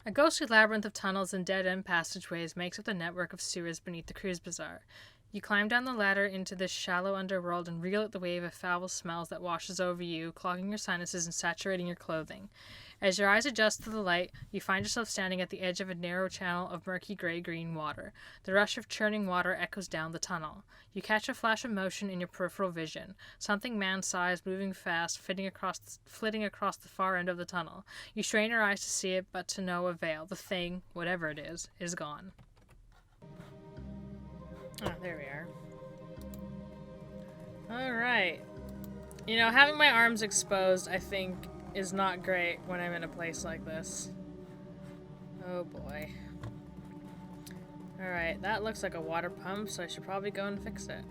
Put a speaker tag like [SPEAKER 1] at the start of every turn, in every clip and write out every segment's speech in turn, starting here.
[SPEAKER 1] A ghostly labyrinth of tunnels and dead-end passageways makes up the network of sewers beneath the cruise bazaar. You climb down the ladder into this shallow underworld and reel at the wave of foul smells that washes over you, clogging your sinuses and saturating your clothing. As your eyes adjust to the light, you find yourself standing at the edge of a narrow channel of murky gray-green water. The rush of churning water echoes down the tunnel. You catch a flash of motion in your peripheral vision. Something man-sized, moving fast, flitting across the far end of the tunnel. You strain your eyes to see it, but to no avail. The thing, whatever it is gone. Oh, there we are. Alright. You know, having my arms exposed, I think, is not great when I'm in a place like this. Oh boy. Alright, that looks like a water pump, so I should probably go and fix it.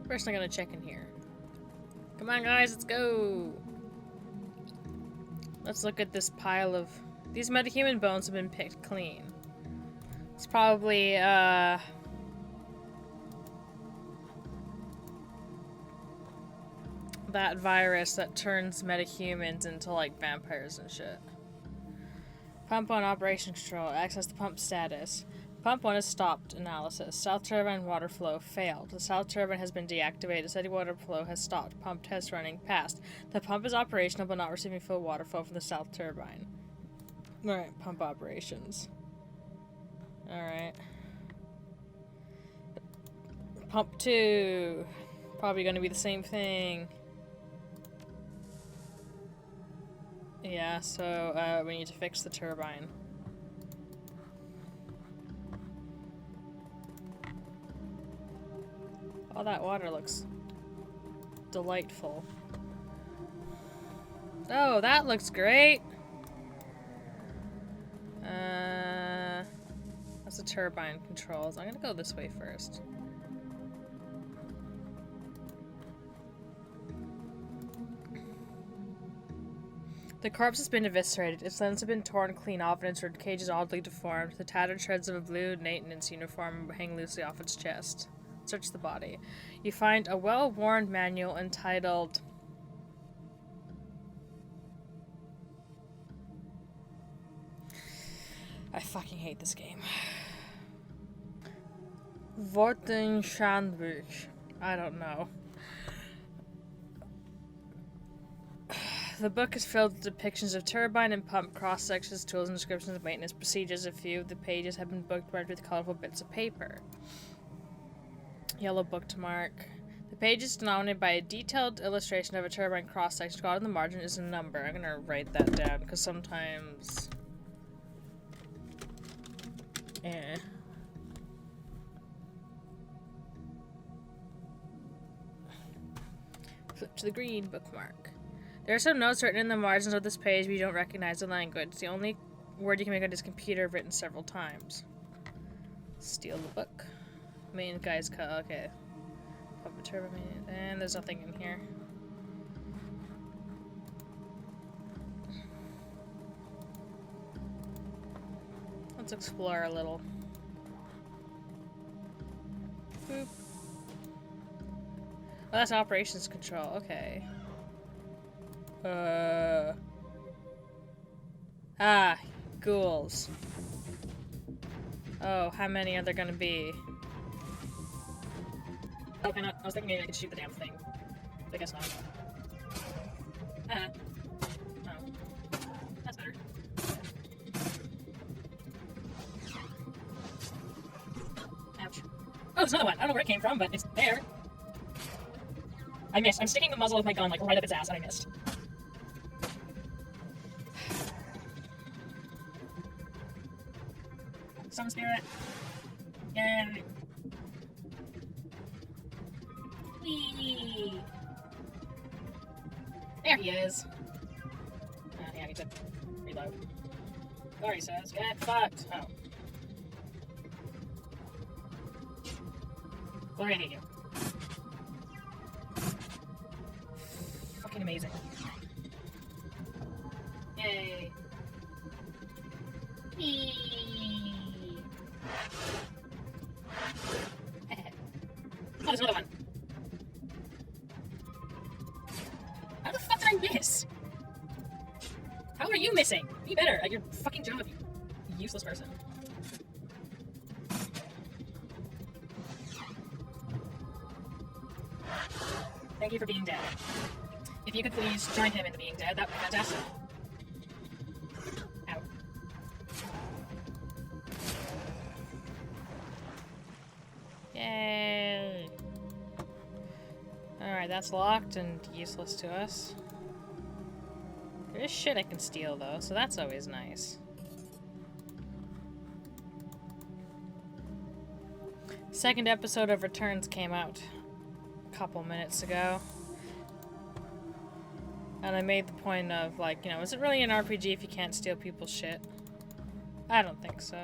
[SPEAKER 1] First I'm gonna check in here. Come on guys, let's go! Let's look at this pile of... These metahuman bones have been picked clean. It's probably, that virus that turns metahumans into, like, vampires and shit. Pump on operation control. Access the pump status. Pump 1 is stopped. Analysis. South turbine water flow failed. The south turbine has been deactivated. Steady water flow has stopped. Pump test running. Passed. The pump is operational but not receiving full water flow from the south turbine. Alright, pump operations. Alright. Pump 2. Probably gonna be the same thing. Yeah, so we need to fix the turbine. All that water looks delightful. Oh, that looks great! That's the turbine controls. I'm gonna go this way first. The corpse has been eviscerated. Its limbs have been torn clean off and its rib cage is oddly deformed. The tattered shreds of a blue maintenance uniform hang loosely off its chest. Search the body. You find a well-worn manual entitled... I fucking hate this game. Wortenschandbuch. I don't know. The book is filled with depictions of turbine and pump cross-sections, tools, and descriptions of maintenance procedures. A few of the pages have been bookmarked with colorful bits of paper. Yellow bookmark. The page is denominated by a detailed illustration of a turbine cross-section. Scrawled on the margin is a number. I'm gonna write that down, because sometimes... Flip to the green bookmark. There are some notes written in the margins of this page, but you don't recognize the language. The only word you can make out is computer, written several times. Steal the book. Main guy's cut. Okay. Pump the turbine. And there's nothing in here. Let's explore a little. Boop. Oh, that's operations control. Okay. Ghouls. Oh, how many are there gonna be? Oh, can I was thinking maybe I could shoot the damn thing. I guess not. Oh. That's better. Ouch. Oh, there's another one. I don't know where it came from, but it's there. I missed. I'm sticking the muzzle of my gun, like, right up its ass, and I missed. Sun spirit. Yay. Whee! There he is. Yeah, I need to reload. There he says, get fucked. Oh. Glory, I hate you. Fucking amazing. Yay. Whee! Oh, there's another one. How the fuck did I miss? How are you missing? Be better at your fucking job, you useless person. Thank you for being dead. If you could please join him in the being dead, that would be fantastic. Ow. Yay! Alright, that's locked and useless to us. There is shit I can steal, though, so that's always nice. Second episode of Returns came out a couple minutes ago. And I made the point of, like, you know, is it really an RPG if you can't steal people's shit? I don't think so.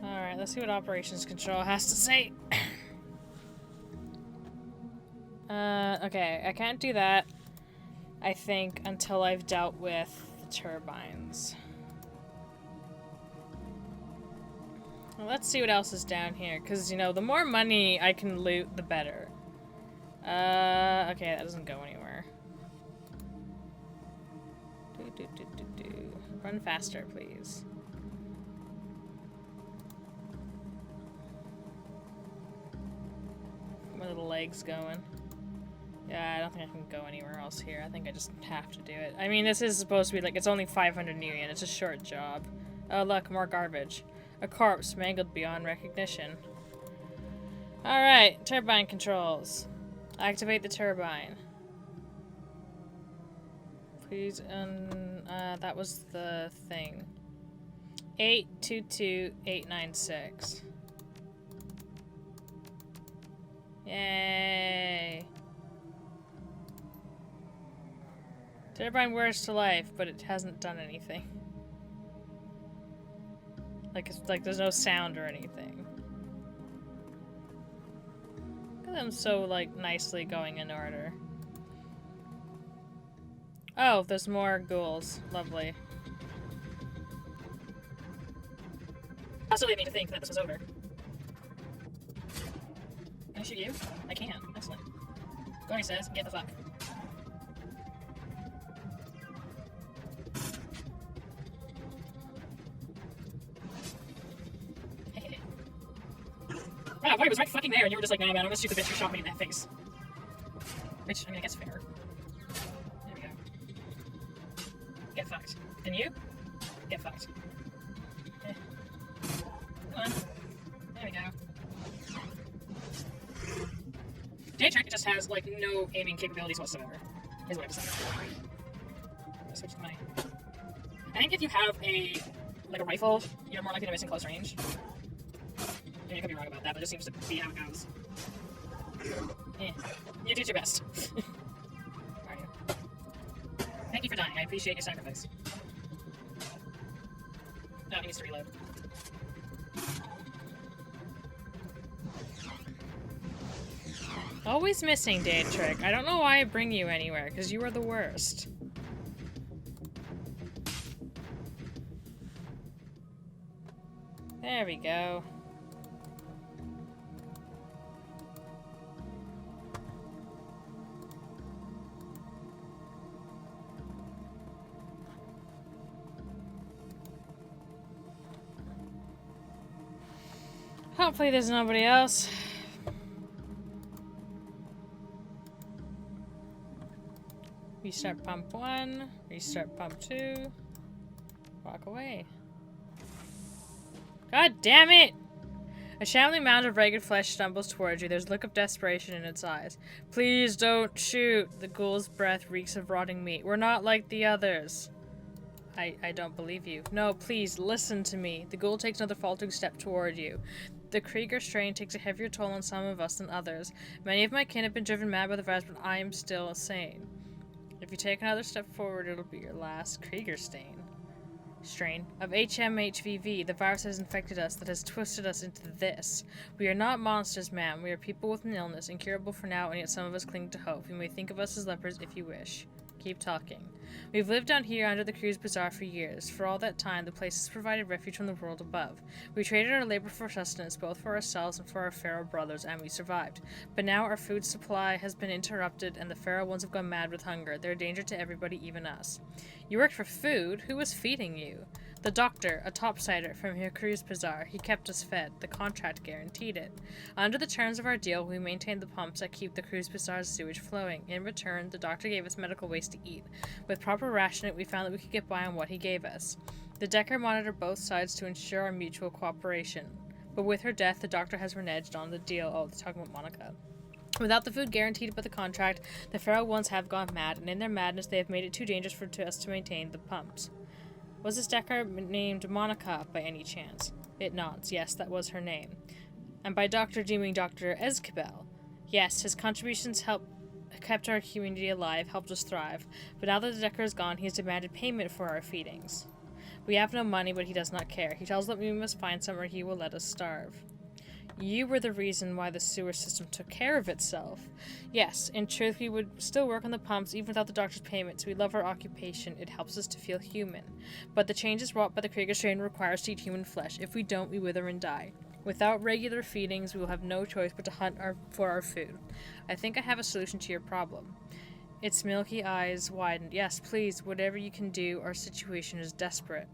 [SPEAKER 1] Alright, let's see what Operations Control has to say. Okay, I can't do that, I think, until I've dealt with the turbines. Well, let's see what else is down here, because, you know, the more money I can loot, the better. Okay, that doesn't go anywhere. Run faster, please. My little legs going. Yeah, I don't think I can go anywhere else here. I think I just have to do it. I mean, this is supposed to be like, it's only 500 Nuyen. It's a short job. Oh, look, more garbage. A corpse mangled beyond recognition. Alright, turbine controls. Activate the turbine. Please, that was the thing. 822896. Yay! Turbine wears to life, but it hasn't done anything. Like, it's like there's no sound or anything. Look at them so, like, nicely going in order. Oh, there's more ghouls. Lovely. Also led me to think that this was over. Can I shoot you? I can. Excellent. Gory says, get the fuck. Wow, Gory was right fucking there, and you were just like, nah, man, I'm gonna shoot the bitch who shot me in that face. Which, I mean, I guess fair. There we go. Get fucked. And you? Get fucked. Eh. Come on. There we go. J-Trick just has, like, no aiming capabilities whatsoever. Is what I decided. I'm gonna switch to my... I think if you have a rifle, you're more likely to miss in close range. I mean, I could be wrong about that, but it just seems to be how it goes. Yeah. You did your best. Are you? Thank you for dying. I appreciate your sacrifice. No, he needs to reload. Always missing, Date Trick. I don't know why I bring you anywhere, because you are the worst. There we go. Hopefully there's nobody else. Restart pump 1, restart pump 2, walk away. God damn it! A shambling mound of ragged flesh stumbles towards you. There's a look of desperation in its eyes. Please don't shoot. The ghoul's breath reeks of rotting meat. We're not like the others. I don't believe you. No, please, listen to me. The ghoul takes another faltering step toward you. The Krieger strain takes a heavier toll on some of us than others. Many of my kin have been driven mad by the virus, but I am still sane. If you take another step forward, it'll be your last Krieger strain of HMHVV. The virus has infected us, that has twisted us into this. We are not monsters, ma'am. We are people with an illness, incurable for now, and yet some of us cling to hope. You may think of us as lepers if you wish. keep talking. We've lived down here under the cruise bazaar for years. For all that time, the place has provided refuge from the world above. We traded our labor for sustenance, both for ourselves and for our Pharaoh brothers, and we survived. But now our food supply has been interrupted, and the Pharaoh ones have gone mad with hunger. They're a danger to everybody, even us. You worked for food? Who was feeding you? The doctor, a topsider from your cruise bazaar. He kept us fed. The contract guaranteed it. Under the terms of our deal, we maintained the pumps that keep the cruise bazaar's sewage flowing. In return, the doctor gave us medical waste to eat. With proper rationing, we found that we could get by on what he gave us. The Decker monitored both sides to ensure our mutual cooperation. But with her death, the doctor has reneged on the deal. Oh, they're talking about Monica. Without the food guaranteed by the contract, the Pharaoh ones have gone mad, and in their madness, they have made it too dangerous for us to maintain the pumps. Was this Decker named Monica by any chance? It nods. Yes, that was her name. And by doctor, do you mean Dr. Ezkabel? Yes, his contributions kept our community alive, helped us thrive. But now that the Decker is gone, he has demanded payment for our feedings. We have no money, but he does not care. He tells us that we must find some or he will let us starve. You were the reason why the sewer system took care of itself. Yes, in truth, we would still work on the pumps even without the doctor's payments. We love our occupation. It helps us to feel human. But the changes wrought by the Krieger strain require us to eat human flesh. If we don't, we wither and die. Without regular feedings, we will have no choice but to hunt for our food. I think I have a solution to your problem. Its milky eyes widened. Yes, please, whatever you can do. Our situation is desperate.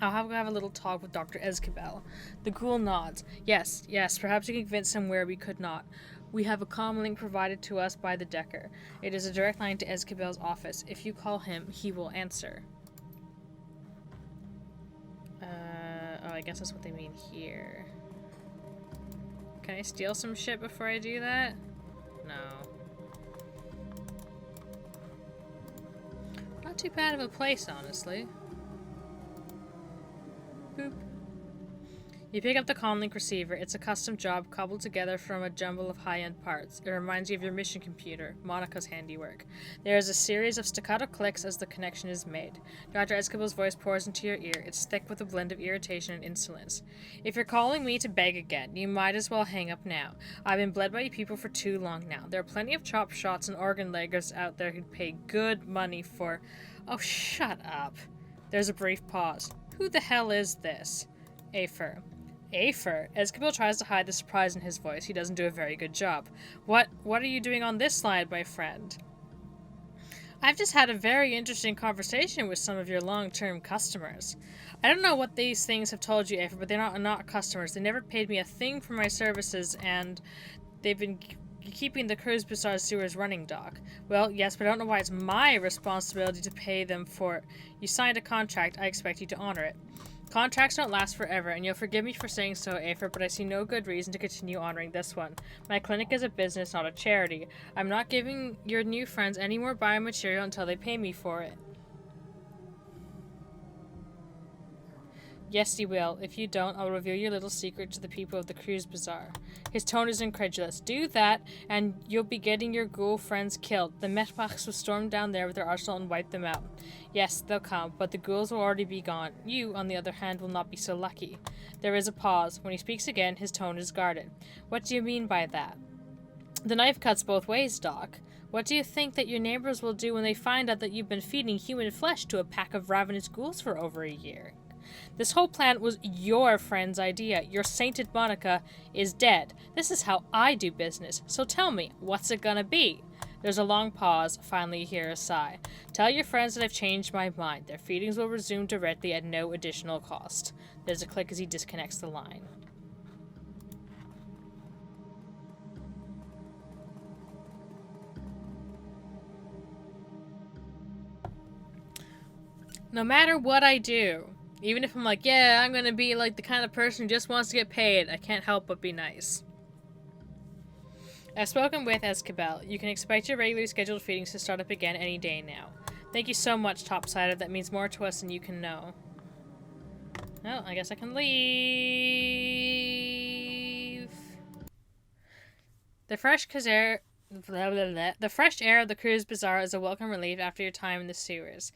[SPEAKER 1] I'll have a little talk with Dr. Ezkabel. The ghoul nods. Yes, perhaps you can convince him where we could not. We have a comm link provided to us by the Decker. It is a direct line to Ezkabel's office. If you call him, he will answer. I guess that's what they mean here. Can I steal some shit before I do that? No. Not too bad of a place, honestly. Boop. You pick up the comlink receiver. It's a custom job cobbled together from a jumble of high-end parts. It reminds you of your mission computer, Monica's handiwork. There is a series of staccato clicks as the connection is made. Dr. Ezkabel's voice pours into your ear. It's thick with a blend of irritation and insolence. If you're calling me to beg again, you might as well hang up now. I've been bled by you people for too long now. There are plenty of chop shots and organ leggers out there who'd pay good money for... Oh, shut up. There's a brief pause. Who the hell is this? Afer. Afer? Ezkabel tries to hide the surprise in his voice. He doesn't do a very good job. What are you doing on this slide, my friend? I've just had a very interesting conversation with some of your long-term customers. I don't know what these things have told you, Afer, but they're not customers. They never paid me a thing for my services, and they've been keeping the cruise bazaar sewers running, Doc. Well, yes, but I don't know why it's my responsibility to pay them for it. You signed a contract. I expect you to honor it. Contracts don't last forever, and you'll forgive me for saying so, Afer, but I see no good reason to continue honoring this one. My clinic is a business, not a charity. I'm not giving your new friends any more biomaterial until they pay me for it. Yes, you will. If you don't, I'll reveal your little secret to the people of the cruise bazaar. His tone is incredulous. Do that, and you'll be getting your ghoul friends killed. The Metbachs will storm down there with their arsenal and wipe them out. Yes, they'll come, but the ghouls will already be gone. You, on the other hand, will not be so lucky. There is a pause. When he speaks again, his tone is guarded. What do you mean by that? The knife cuts both ways, Doc. What do you think that your neighbors will do when they find out that you've been feeding human flesh to a pack of ravenous ghouls for over a year? This whole plan was your friend's idea. Your sainted Monica is dead. This is how I do business. So tell me, what's it gonna be? There's a long pause. Finally, you hear a sigh. Tell your friends that I've changed my mind. Their feedings will resume directly at no additional cost. There's a click as he disconnects the line. No matter what I do, even if I'm like, yeah, I'm gonna be like the kind of person who just wants to get paid, I can't help but be nice. I've spoken with Ezkabel. You can expect your regularly scheduled feedings to start up again any day now. Thank you so much, Topsider. That means more to us than you can know. Well, I guess I can leave. The fresh air of the cruise bazaar is a welcome relief after your time in the sewers.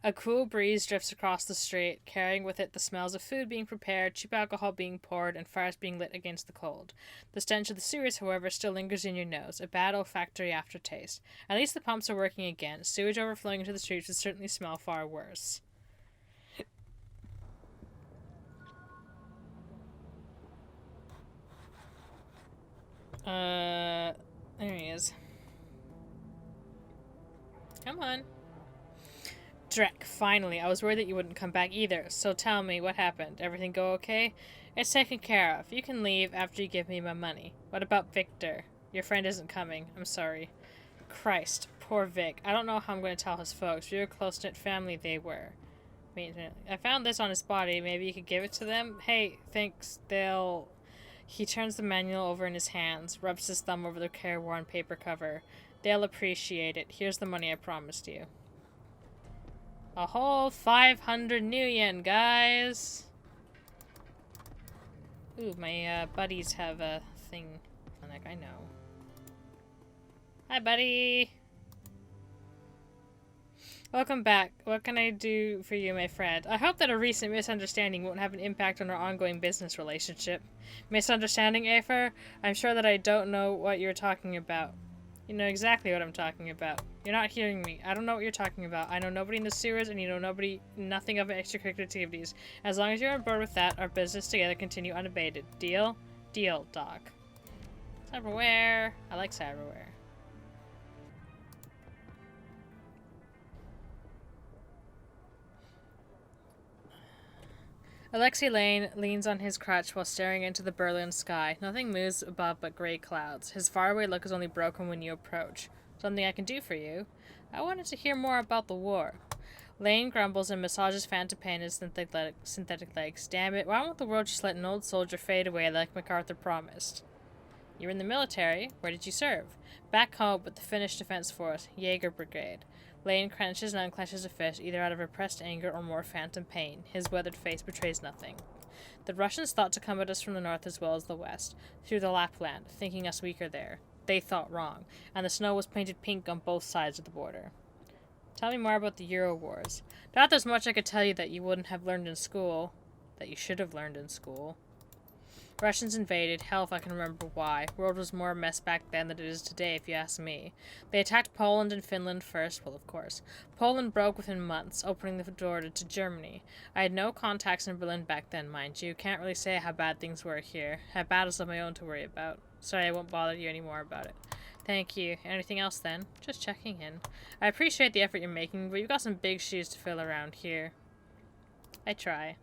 [SPEAKER 1] A cool breeze drifts across the street, carrying with it the smells of food being prepared, cheap alcohol being poured, and fires being lit against the cold. The stench of the sewers, however, still lingers in your nose, a bad olfactory aftertaste. At least the pumps are working again. Sewage overflowing into the streets would certainly smell far worse. There he is. Come on. Drek, finally. I was worried that you wouldn't come back either. So tell me, what happened? Everything go okay? It's taken care of. You can leave after you give me my money. What about Victor? Your friend isn't coming. I'm sorry. Christ, poor Vic. I don't know how I'm going to tell his folks. We were a close-knit family, they were. I found this on his body. Maybe you could give it to them? Hey, thanks. They'll... He turns the manual over in his hands, rubs his thumb over the careworn paper cover. They'll appreciate it. Here's the money I promised you. A whole 500 new yen, guys! Ooh, my buddies have a thing. Like, I know. Hi, buddy! Welcome back. What can I do for you, my friend? I hope that a recent misunderstanding won't have an impact on our ongoing business relationship. Misunderstanding, Afer? I'm sure that I don't know what you're talking about. You know exactly what I'm talking about. You're not hearing me. I don't know what you're talking about. I know nobody in the sewers, and you know nothing of extracurricular activities. As long as you're on board with that, our business together continue unabated. Deal? Deal, Doc. Cyberware. I like cyberware. Alexei Lane leans on his crutch while staring into the Berlin sky. Nothing moves above but gray clouds. His faraway look is only broken when you approach. Something I can do for you? I wanted to hear more about the war. Lane grumbles and massages phantom pain in his synthetic legs. Damn it, why won't the world just let an old soldier fade away like MacArthur promised? You were in the military. Where did you serve? Back home with the Finnish Defense Force, Jaeger Brigade. Lane clenches and unclenches a fist, either out of repressed anger or more phantom pain. His weathered face betrays nothing. The Russians thought to come at us from the north as well as the west, through the Lapland, thinking us weaker there. They thought wrong, and the snow was painted pink on both sides of the border. Tell me more about the Euro Wars. Not there's much I could tell you that you wouldn't have learned in school. That you should have learned in school. Russians invaded. Hell if I can remember why. World was more a mess back then than it is today, if you ask me. They attacked Poland and Finland first. Well, of course. Poland broke within months, opening the door to Germany. I had no contacts in Berlin back then, mind you. Can't really say how bad things were here. Had battles of my own to worry about. Sorry, I won't bother you anymore about it. Thank you. Anything else then? Just checking in. I appreciate the effort you're making, but you've got some big shoes to fill around here. I try.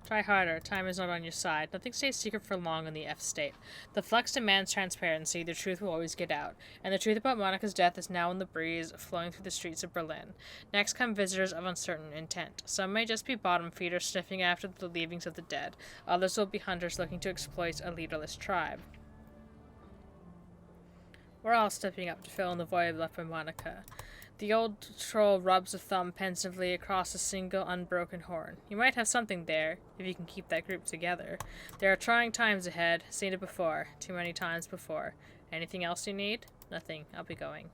[SPEAKER 1] Try harder. Time is not on your side. Nothing stays secret for long in the F state. The flux demands transparency. The truth will always get out. And the truth about Monica's death is now in the breeze, flowing through the streets of Berlin. Next come visitors of uncertain intent. Some may just be bottom feeders sniffing after the leavings of the dead. Others will be hunters looking to exploit a leaderless tribe. We're all stepping up to fill in the void left by Monica. The old troll rubs a thumb pensively across a single unbroken horn. You might have something there, if you can keep that group together. There are trying times ahead. Seen it before. Too many times before. Anything else you need? Nothing. I'll be going.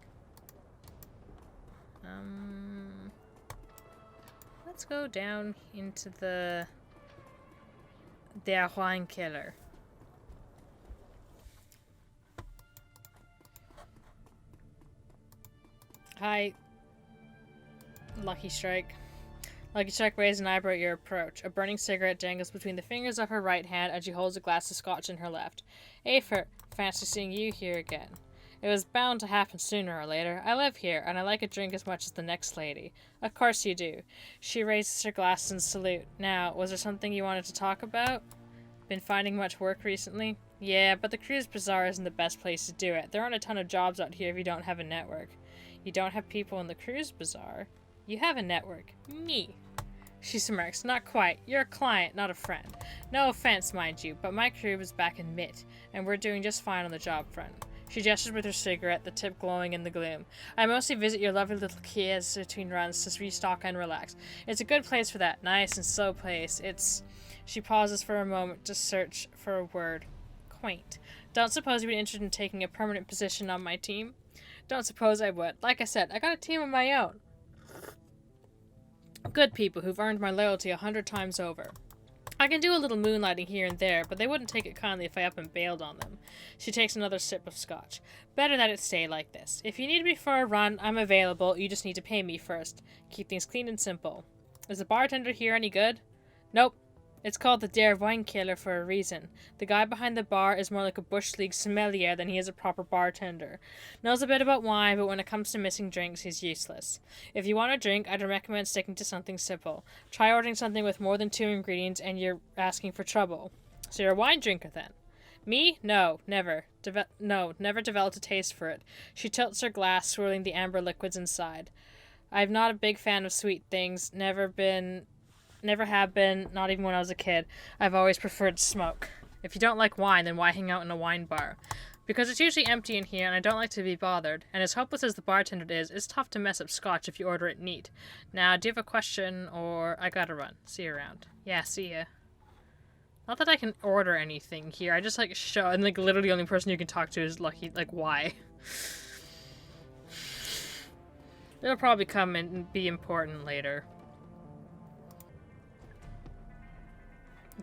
[SPEAKER 1] Let's go down into the... Der Weinkeller. Hi, Lucky Strike. Lucky Strike raised an eyebrow at your approach. A burning cigarette dangles between the fingers of her right hand as she holds a glass of scotch in her left. Afer, fancy seeing you here again. It was bound to happen sooner or later. I live here, and I like a drink as much as the next lady. Of course you do. She raises her glass in salute. Now, was there something you wanted to talk about? Been finding much work recently? Yeah, but the Cruise Bazaar isn't the best place to do it. There aren't a ton of jobs out here if you don't have a network. You don't have people in the Cruise Bazaar. You have a network. Me. She smirks. Not quite. You're a client, not a friend. No offense, mind you, but my crew is back in MIT, and we're doing just fine on the job front. She gestures with her cigarette, the tip glowing in the gloom. I mostly visit your lovely little kiosks between runs to restock and relax. It's a good place for that. Nice and slow place. It's... She pauses for a moment to search for a word. Quaint. Don't suppose you'd be interested in taking a permanent position on my team? Don't suppose I would. Like I said, I got a team of my own. Good people who've earned my loyalty 100 times over. I can do a little moonlighting here and there, but they wouldn't take it kindly if I up and bailed on them. She takes another sip of scotch. Better that it stay like this. If you need me for a run, I'm available. You just need to pay me first. Keep things clean and simple. Is the bartender here any good? Nope. It's called the Der Wine Killer for a reason. The guy behind the bar is more like a bush league sommelier than he is a proper bartender. Knows a bit about wine, but when it comes to mixing drinks, he's useless. If you want a drink, I'd recommend sticking to something simple. Try ordering something with more than 2 ingredients and you're asking for trouble. So you're a wine drinker then? Me? No, never. Never developed a taste for it. She tilts her glass, swirling the amber liquids inside. I'm not a big fan of sweet things. Never have been, not even when I was a kid. I've always preferred smoke. If you don't like wine, then why hang out in a wine bar? Because it's usually empty in here, and I don't like to be bothered. And as hopeless as the bartender is, it's tough to mess up scotch if you order it neat. Now, do you have a question, or I gotta run? See you around. Yeah, see ya. Not that I can order anything here. I just, show, and, literally the only person you can talk to is Lucky. Why? It'll probably come and be important later.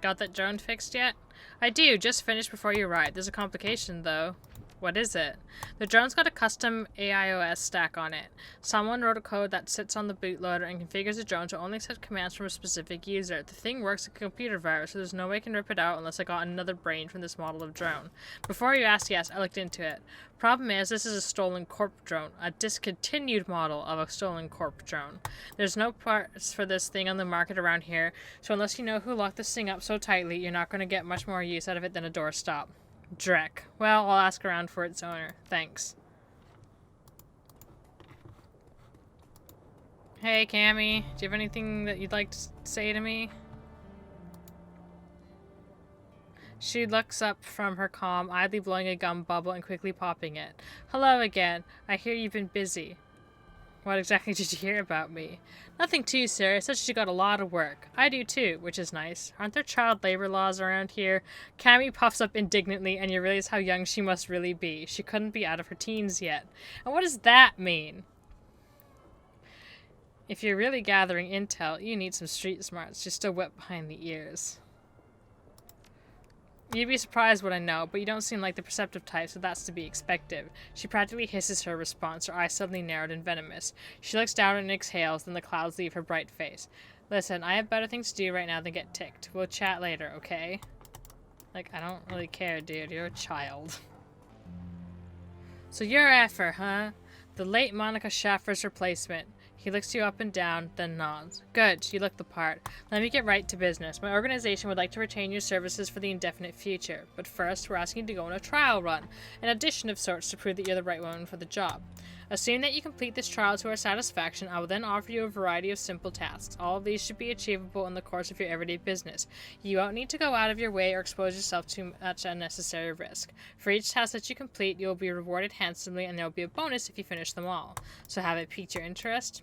[SPEAKER 1] Got that drone fixed yet? I do, just finished before you arrived. There's a complication, though. What is it? The drone's got a custom AIOS stack on it. Someone wrote a code that sits on the bootloader and configures the drone to only accept commands from a specific user. The thing works like a computer virus, so there's no way I can rip it out unless I got another brain from this model of drone. Before you asked, yes, I looked into it. Problem is, this is a stolen corp drone, a discontinued model of a stolen corp drone. There's no parts for this thing on the market around here, so unless you know who locked this thing up so tightly, you're not going to get much more use out of it than a doorstop. Drek. Well, I'll ask around for its owner. Thanks. Hey, Cammy. Do you have anything that you'd like to say to me? She looks up from her comm, idly blowing a gum bubble and quickly popping it. Hello again. I hear you've been busy. What exactly did you hear about me? Nothing too serious, such as you got a lot of work. I do too, which is nice. Aren't there child labor laws around here? Cammy puffs up indignantly and you realize how young she must really be. She couldn't be out of her teens yet. And what does that mean? If you're really gathering intel, you need some street smarts. You're still wet behind the ears. You'd be surprised what I know, but you don't seem like the perceptive type, so that's to be expected. She practically hisses her response, her eyes suddenly narrowed and venomous. She looks down and exhales, then the clouds leave her bright face. Listen, I have better things to do right now than get ticked. We'll chat later, okay? I don't really care, dude. You're a child. So you're Effer, huh? The late Monica Schaffer's replacement. He looks you up and down, then nods. Good, you look the part. Let me get right to business. My organization would like to retain your services for the indefinite future. But first, we're asking you to go on a trial run, an audition of sorts to prove that you're the right woman for the job. Assume that you complete this trial to our satisfaction, I will then offer you a variety of simple tasks. All of these should be achievable in the course of your everyday business. You won't need to go out of your way or expose yourself to much unnecessary risk. For each task that you complete, you will be rewarded handsomely, and there will be a bonus if you finish them all. So have it piqued your interest?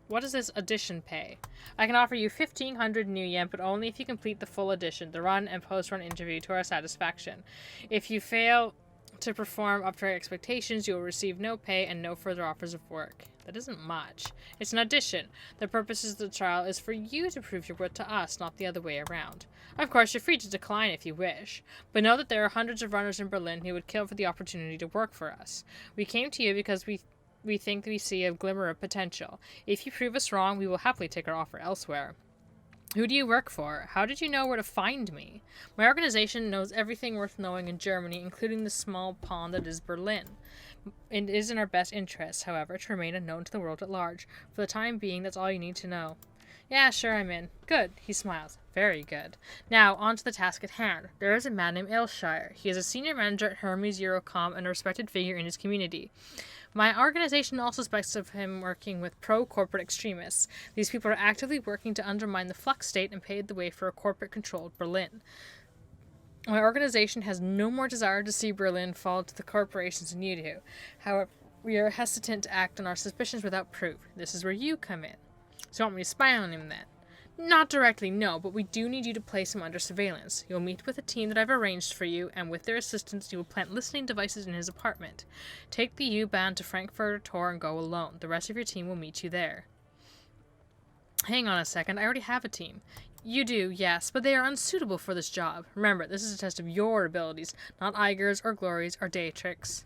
[SPEAKER 1] What does this audition pay? I can offer you 1,500 new yen, but only if you complete the full audition, the run and post-run interview to our satisfaction. If you fail to perform up to our expectations, you will receive no pay and no further offers of work. That isn't much. It's an audition. The purpose of the trial is for you to prove your worth to us, not the other way around. Of course, you're free to decline if you wish, but know that there are hundreds of runners in Berlin who would kill for the opportunity to work for us. We came to you because we think we see a glimmer of potential. If you prove us wrong, we will happily take our offer elsewhere. Who do you work for? How did you know where to find me? My organization knows everything worth knowing in Germany, including the small pond that is Berlin. It is in our best interests, however, to remain unknown to the world at large. For the time being, that's all you need to know. Yeah, sure, I'm in. Good, he smiles. Very good. Now, on to the task at hand. There is a man named Ailshire. He is a senior manager at Hermes Eurocom and a respected figure in his community. My organization also suspects of him working with pro-corporate extremists. These people are actively working to undermine the Flux state and pave the way for a corporate-controlled Berlin. My organization has no more desire to see Berlin fall to the corporations than you do. However, we are hesitant to act on our suspicions without proof. This is where you come in. So you want me to spy on him then? Not directly, no, but we do need you to place him under surveillance. You'll meet with a team that I've arranged for you, and with their assistance you will plant listening devices in his apartment. Take the U-Bahn to Frankfurt or Tor and go alone. The rest of your team will meet you there. Hang on a second, I already have a team. You do, yes, but they are unsuitable for this job. Remember, this is a test of your abilities, not Iger's or Glory's or Daetrix.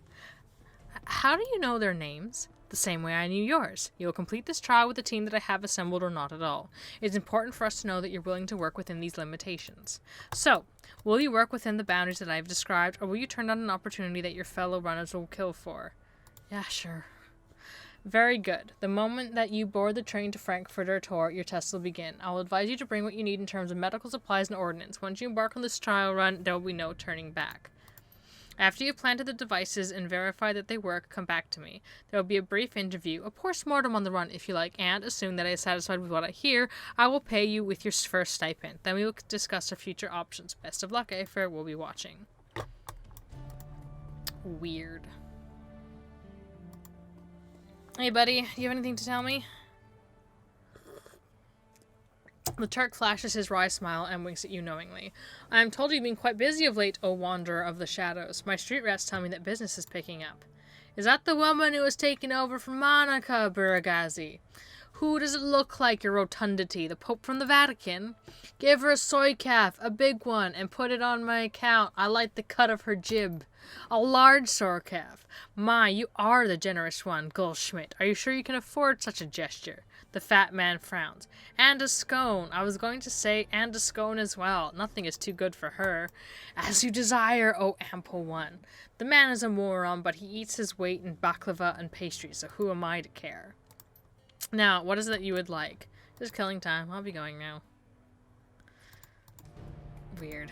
[SPEAKER 1] How do you know their names? The same way I knew yours. You will complete this trial with the team that I have assembled or not at all. It's important for us to know that you're willing to work within these limitations. So, will you work within the boundaries that I've described, or will you turn down an opportunity that your fellow runners will kill for? Yeah, sure. Very good. The moment that you board the train to Frankfurt or Tor, your tests will begin. I will advise you to bring what you need in terms of medical supplies and ordnance. Once you embark on this trial run, there will be no turning back. After you've planted the devices and verified that they work, come back to me. There will be a brief interview, a post-mortem on the run if you like, and, assuming that I am satisfied with what I hear, I will pay you with your first stipend. Then we will discuss our future options. Best of luck, Aether. We'll be watching. Weird. Hey, buddy. Do you have anything to tell me? The Turk flashes his wry smile and winks at you knowingly. I am told you've been quite busy of late, O Wanderer of the Shadows. My street rats tell me that business is picking up. Is that the woman who was taken over from Monica, Buragazi? Who does it look like, your rotundity? The Pope from the Vatican? Give her a soy calf, a big one, and put it on my account. I like the cut of her jib. A large soy calf. My, you are the generous one, Goldschmidt. Are you sure you can afford such a gesture? The fat man frowns. And a scone. I was going to say, and a scone as well. Nothing is too good for her. As you desire, O ample one. The man is a moron, but he eats his weight in baklava and pastry, so who am I to care? Now, what is it that you would like? Just killing time. I'll be going now. Weird.